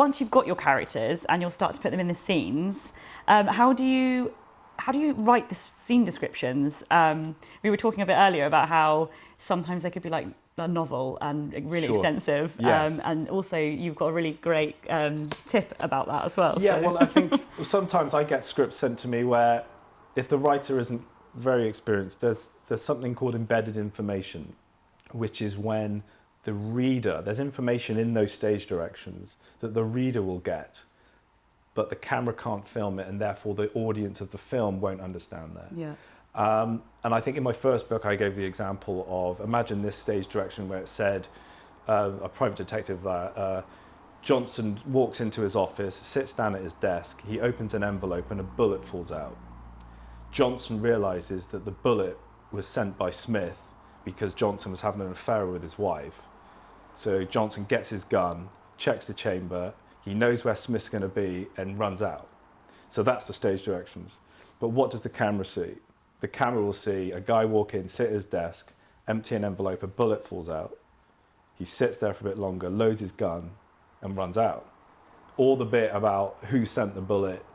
once you've got your characters and you'll start to put them in the scenes, how do you write the scene descriptions? We were talking a bit earlier about how sometimes they could be like a novel and really extensive. Yes. And also you've got a really great tip about that as well. Yeah, so. well, I think sometimes I get scripts sent to me where if the writer isn't very experienced, there's something called embedded information, which is when the reader, there's information in those stage directions that the reader will get, but the camera can't film it, and therefore the audience of the film won't understand that. Yeah. And I think in my first book I gave the example of, imagine this stage direction where it said, a private detective, Johnson walks into his office, sits down at his desk, he opens an envelope and a bullet falls out. Johnson realises that the bullet was sent by Smith because Johnson was having an affair with his wife. So Johnson gets his gun, checks the chamber, he knows where Smith's going to be and runs out. So that's the stage directions. But what does the camera see? The camera will see a guy walk in, sit at his desk, empty an envelope, a bullet falls out. He sits there for a bit longer, loads his gun and runs out. All the bit about who sent the bullet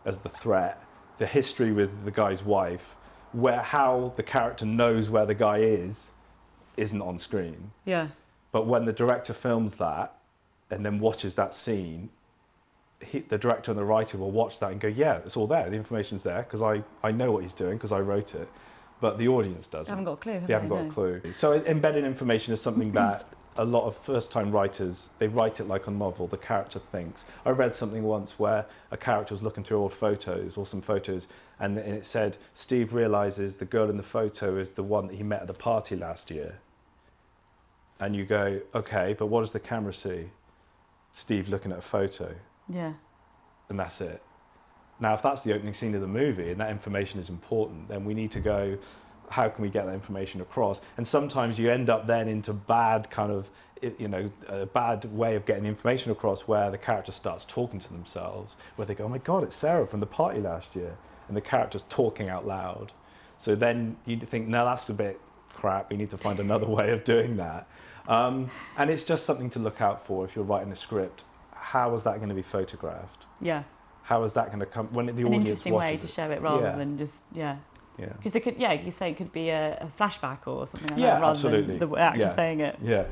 as the threat, the history with the guy's wife, how the character knows where the guy is, isn't on screen. Yeah. But when the director films that and then watches that scene, the director and the writer will watch that and go, yeah, it's all there. The information's there because I know what he's doing because I wrote it. But the audience doesn't. They haven't got a clue. They haven't got a clue. So embedded information is something that a lot of first-time writers, they write it like a novel. The character thinks. I read something once where a character was looking through old photos or some photos, and it said, Steve realises the girl in the photo is the one that he met at the party last year. And you go, okay, but what does the camera see? Steve looking at a photo. Yeah. And that's it. Now, if that's the opening scene of the movie and that information is important, then we need to go, how can we get that information across? And sometimes you end up then into bad kind of, a bad way of getting the information across where the character starts talking to themselves, where they go, oh my God, it's Sarah from the party last year. And the character's talking out loud. So then you think, no, that's a bit crap. We need to find another way of doing that. And it's just something to look out for if you're writing a script. How is that going to be photographed? Yeah. How is that going to come when the audience watches it? An interesting way to show it rather than just, Yeah. Because you say it could be a flashback or something like that, Yeah, rather absolutely. than the actor saying it. Yeah.